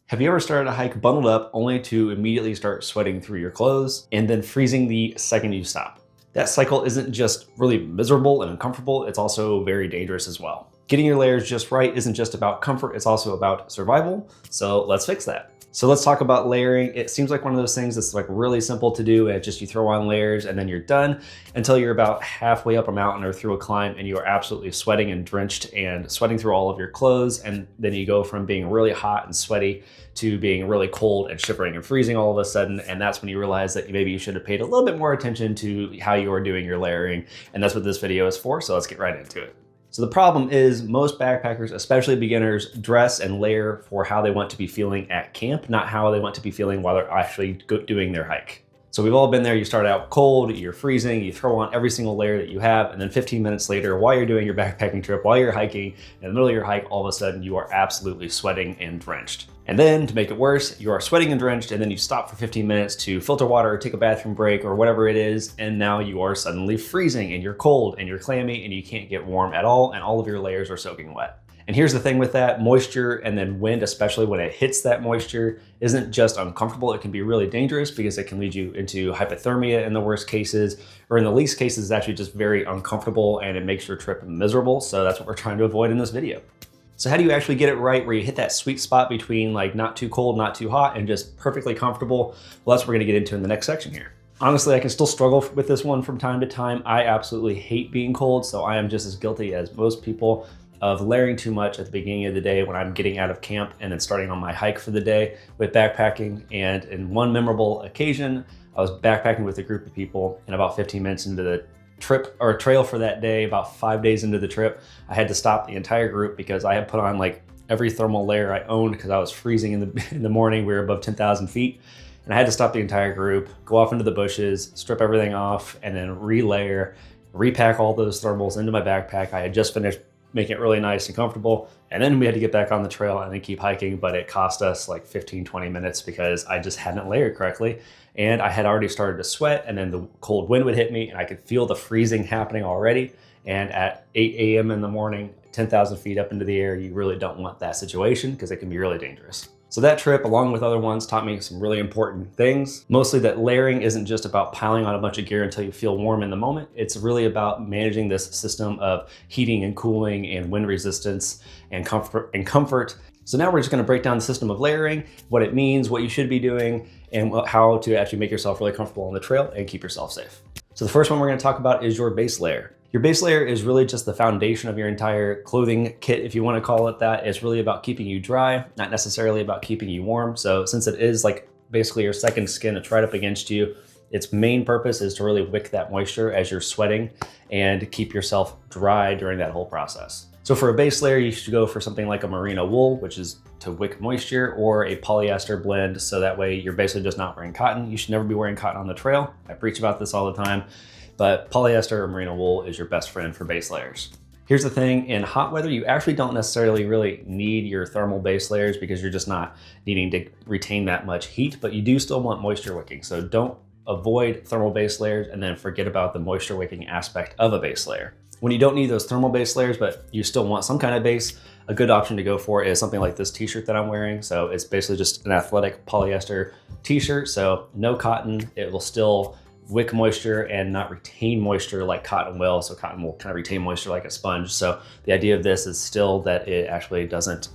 Have you ever started a hike bundled up only to immediately start sweating through your clothes and then freezing the second you stop? That cycle isn't just really miserable and uncomfortable, it's also very dangerous as well. Getting your layers just right isn't just about comfort, it's also about survival. So let's fix that. So let's talk about layering. It seems like one of those things that's like really simple to do, and just you throw on layers and then you're done until you're about halfway up a mountain or through a climb and you are absolutely sweating and drenched and sweating through all of your clothes. And then you go from being really hot and sweaty to being really cold and shivering and freezing all of a sudden. And that's when you realize that maybe you should have paid a little bit more attention to how you are doing your layering. And that's what this video is for. So let's get right into it. So the problem is most backpackers, especially beginners, dress and layer for how they want to be feeling at camp, not how they want to be feeling while they're actually doing their hike. So we've all been there. You start out cold, you're freezing, you throw on every single layer that you have, and then 15 minutes later, while you're doing your backpacking trip, while you're hiking, in the middle of your hike, all of a sudden you are absolutely sweating and drenched. And then to make it worse, you are sweating and drenched, and then you stop for 15 minutes to filter water or take a bathroom break or whatever it is, and now you are suddenly freezing and you're cold and you're clammy and you can't get warm at all, and all of your layers are soaking wet. And here's the thing with that, moisture and then wind, especially when it hits that moisture, isn't just uncomfortable, it can be really dangerous because it can lead you into hypothermia in the worst cases, or in the least cases, it's actually just very uncomfortable and it makes your trip miserable. So that's what we're trying to avoid in this video. So how do you actually get it right where you hit that sweet spot between like not too cold, not too hot, and just perfectly comfortable? Well, that's what we're gonna get into in the next section here. Honestly, I can still struggle with this one from time to time. I absolutely hate being cold, so I am just as guilty as most people of layering too much at the beginning of the day when I'm getting out of camp and then starting on my hike for the day with backpacking. And in one memorable occasion, I was backpacking with a group of people, and about 15 minutes into the trip or trail for that day, about 5 days into the trip, I had to stop the entire group because I had put on like every thermal layer I owned because I was freezing in the morning. We were above 10,000 feet. And I had to stop the entire group, go off into the bushes, strip everything off, and then re-layer, repack all those thermals into my backpack. I had just finished making it really nice and comfortable. And then we had to get back on the trail and then keep hiking, but it cost us like 15, 20 minutes because I just hadn't layered correctly. And I had already started to sweat, and then the cold wind would hit me and I could feel the freezing happening already. And at 8 a.m. in the morning, 10,000 feet up into the air, you really don't want that situation because it can be really dangerous. So that trip, along with other ones, taught me some really important things. Mostly that layering isn't just about piling on a bunch of gear until you feel warm in the moment. It's really about managing this system of heating and cooling and wind resistance and comfort. So now we're just gonna break down the system of layering, what it means, what you should be doing, and how to actually make yourself really comfortable on the trail and keep yourself safe. So the first one we're gonna talk about is your base layer. Your base layer is really just the foundation of your entire clothing kit, if you want to call it that. It's really about keeping you dry, not necessarily about keeping you warm. So since it is like basically your second skin, it's right up against you, its main purpose is to really wick that moisture as you're sweating and keep yourself dry during that whole process. So for a base layer, you should go for something like a merino wool, which is to wick moisture, or a polyester blend. So that way you're basically just not wearing cotton. You should never be wearing cotton on the trail. I preach about this all the time. But polyester or merino wool is your best friend for base layers. Here's the thing, in hot weather, you actually don't necessarily really need your thermal base layers because you're just not needing to retain that much heat, but you do still want moisture wicking. So don't avoid thermal base layers and then forget about the moisture wicking aspect of a base layer. When you don't need those thermal base layers, but you still want some kind of base, a good option to go for is something like this t-shirt that I'm wearing. So it's basically just an athletic polyester t-shirt. So no cotton, it will still wick moisture and not retain moisture like cotton will. So cotton will kind of retain moisture like a sponge. So the idea of this is still that it actually doesn't,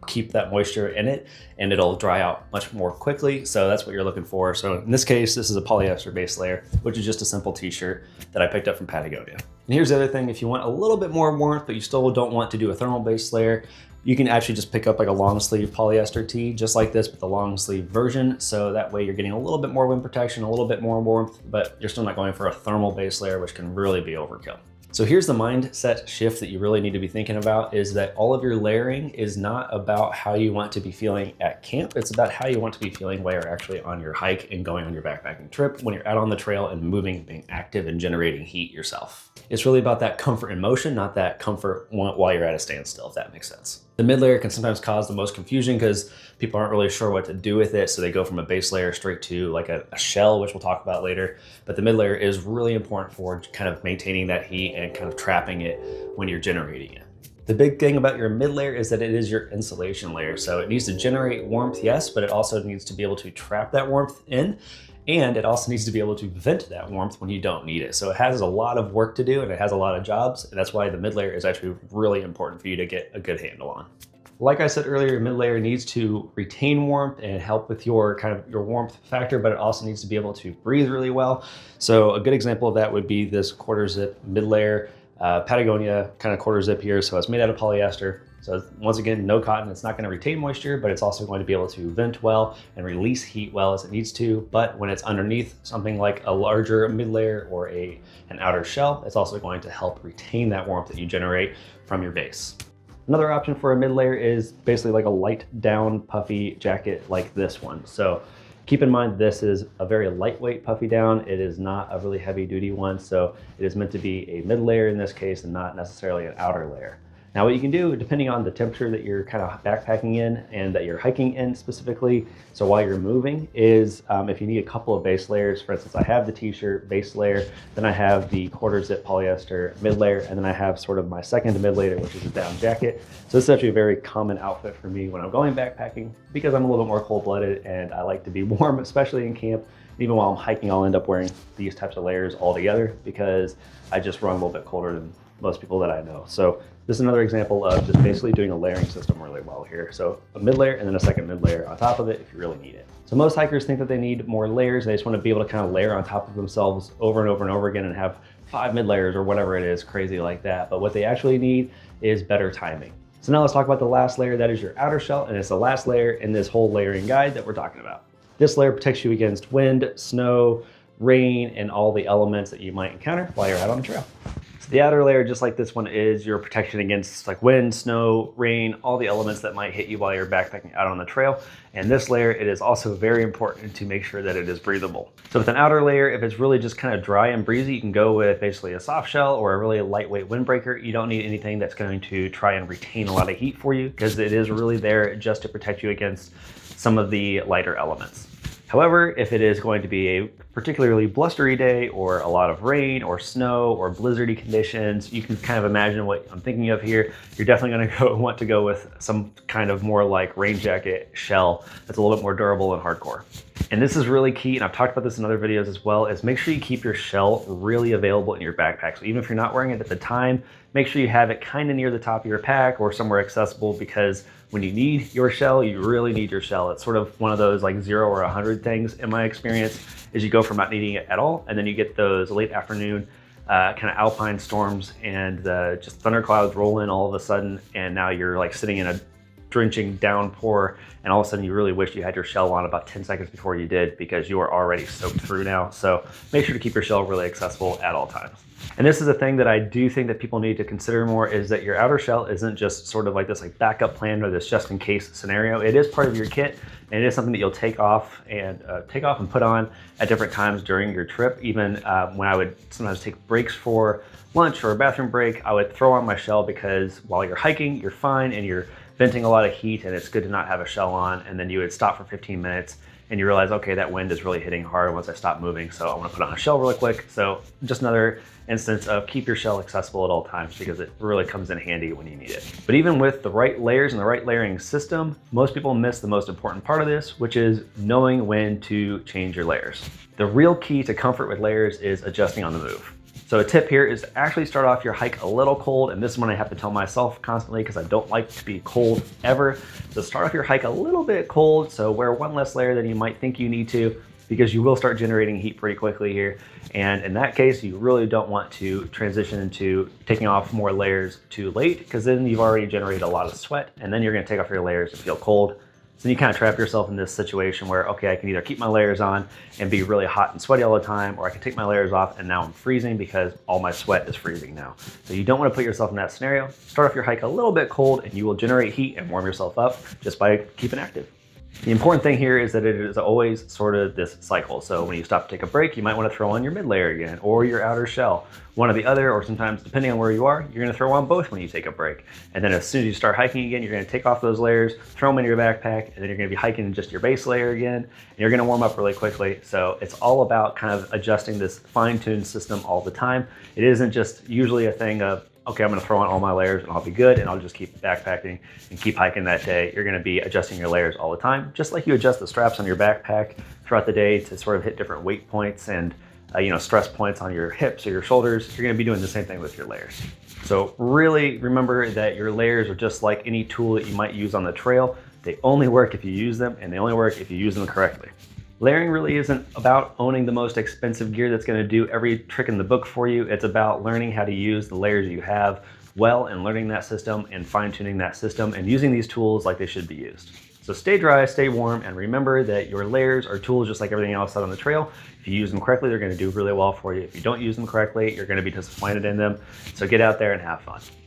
keep that moisture in it, and it'll dry out much more quickly. So that's what you're looking for. So in this case, this is a polyester base layer, which is just a simple t-shirt that I picked up from Patagonia. And here's the other thing, if you want a little bit more warmth, but you still don't want to do a thermal base layer, you can actually just pick up like a long sleeve polyester tee, just like this, but the long sleeve version. So that way you're getting a little bit more wind protection, a little bit more warmth, but you're still not going for a thermal base layer, which can really be overkill. So here's the mindset shift that you really need to be thinking about, is that all of your layering is not about how you want to be feeling at camp. It's about how you want to be feeling while you're actually on your hike and going on your backpacking trip, when you're out on the trail and moving, being active and generating heat yourself. It's really about that comfort in motion, not that comfort while you're at a standstill, if that makes sense. The mid layer can sometimes cause the most confusion because people aren't really sure what to do with it. So they go from a base layer straight to like a shell, which we'll talk about later. But the mid layer is really important for kind of maintaining that heat and kind of trapping it when you're generating it. The big thing about your mid layer is that it is your insulation layer. So it needs to generate warmth, yes, but it also needs to be able to trap that warmth in. And it also needs to be able to vent that warmth when you don't need it. So it has a lot of work to do and it has a lot of jobs. And that's why the mid layer is actually really important for you to get a good handle on. Like I said earlier, your mid layer needs to retain warmth and help with your your warmth factor, but it also needs to be able to breathe really well. So a good example of that would be this quarter zip mid layer, Patagonia kind of quarter zip here. So it's made out of polyester. So once again, no cotton. It's not going to retain moisture, but it's also going to be able to vent well and release heat well as it needs to. But when it's underneath something like a larger mid layer or an outer shell, it's also going to help retain that warmth that you generate from your base. Another option for a mid layer is basically like a light down puffy jacket like this one. So keep in mind, this is a very lightweight puffy down. It is not a really heavy duty one. So it is meant to be a mid layer in this case and not necessarily an outer layer. Now what you can do, depending on the temperature that you're kind of backpacking in and that you're hiking in specifically, so while you're moving, is if you need a couple of base layers, for instance, I have the t-shirt base layer, then I have the quarter zip polyester mid layer, and then I have sort of my second mid layer, which is a down jacket. So this is actually a very common outfit for me when I'm going backpacking because I'm a little bit more cold-blooded and I like to be warm, especially in camp. Even while I'm hiking, I'll end up wearing these types of layers all together because I just run a little bit colder than most people that I know. So this is another example of just basically doing a layering system really well here. So a mid layer and then a second mid layer on top of it if you really need it. So most hikers think that they need more layers. They just want to be able to kind of layer on top of themselves over and over and over again and have 5 mid layers or whatever it is, crazy like that. But what they actually need is better timing. So now let's talk about the last layer. That is your outer shell, and it's the last layer in this whole layering guide that we're talking about. This layer protects you against wind, snow, rain, and all the elements that you might encounter while you're out on the trail. So the outer layer, just like this one, is your protection against like wind, snow, rain, all the elements that might hit you while you're backpacking out on the trail. And this layer, it is also very important to make sure that it is breathable. So with an outer layer, if it's really just kind of dry and breezy, you can go with basically a soft shell or a really lightweight windbreaker. You don't need anything that's going to try and retain a lot of heat for you because it is really there just to protect you against some of the lighter elements. However, if it is going to be a particularly blustery day or a lot of rain or snow or blizzardy conditions, you can kind of imagine what I'm thinking of here. You're definitely going to want to go with some kind of more like rain jacket shell that's a little bit more durable and hardcore. And this is really key, and I've talked about this in other videos as well, is make sure you keep your shell really available in your backpack. So even if you're not wearing it at the time, make sure you have it kind of near the top of your pack or somewhere accessible, because when you need your shell, you really need your shell. It's sort of one of those like 0 or 100 things in my experience, is you go from not needing it at all, and then you get those late afternoon kind of alpine storms and just thunderclouds roll in all of a sudden, and now you're like sitting in a drenching downpour, and all of a sudden you really wish you had your shell on about 10 seconds before you did because you are already soaked through now. So make sure to keep your shell really accessible at all times. And this is a thing that I do think that people need to consider more, is that your outer shell isn't just sort of like this like backup plan or this just in case scenario. It is part of your kit, and it is something that you'll take off and put on at different times during your trip. Even when I would sometimes take breaks for lunch or a bathroom break, I would throw on my shell because while you're hiking, you're fine and you're venting a lot of heat, and it's good to not have a shell on. And then you would stop for 15 minutes and you realize, okay, that wind is really hitting hard once I stop moving, so I want to put on a shell really quick. So just another instance of keep your shell accessible at all times, because it really comes in handy when you need it. But even with the right layers and the right layering system, most people miss the most important part of this, which is knowing when to change your layers. The real key to comfort with layers is adjusting on the move. So a tip here is to actually start off your hike a little cold, and this is one I have to tell myself constantly because I don't like to be cold ever. So start off your hike a little bit cold, so wear one less layer than you might think you need to, because you will start generating heat pretty quickly here. And in that case, you really don't want to transition into taking off more layers too late, because then you've already generated a lot of sweat, and then you're gonna take off your layers and feel cold. So you kind of trap yourself in this situation where, okay, I can either keep my layers on and be really hot and sweaty all the time, or I can take my layers off and now I'm freezing because all my sweat is freezing now. So you don't want to put yourself in that scenario. Start off your hike a little bit cold and you will generate heat and warm yourself up just by keeping active. The important thing here is that it is always sort of this cycle. So when you stop to take a break, you might want to throw on your mid layer again or your outer shell, one or the other, or sometimes depending on where you are, you're going to throw on both when you take a break. And then as soon as you start hiking again, you're going to take off those layers, throw them into your backpack, and then you're going to be hiking in just your base layer again, and you're going to warm up really quickly. So it's all about kind of adjusting this fine-tuned system all the time. It isn't just usually a thing of okay, I'm gonna throw on all my layers and I'll be good and I'll just keep backpacking and keep hiking that day. You're gonna be adjusting your layers all the time, just like you adjust the straps on your backpack throughout the day to sort of hit different weight points and stress points on your hips or your shoulders. You're gonna be doing the same thing with your layers. So really remember that your layers are just like any tool that you might use on the trail. They only work if you use them, and they only work if you use them correctly. Layering really isn't about owning the most expensive gear that's going to do every trick in the book for you. It's about learning how to use the layers you have well and learning that system and fine-tuning that system and using these tools like they should be used. So stay dry, stay warm, and remember that your layers are tools just like everything else out on the trail. If you use them correctly, they're going to do really well for you. If you don't use them correctly, you're going to be disappointed in them. So get out there and have fun.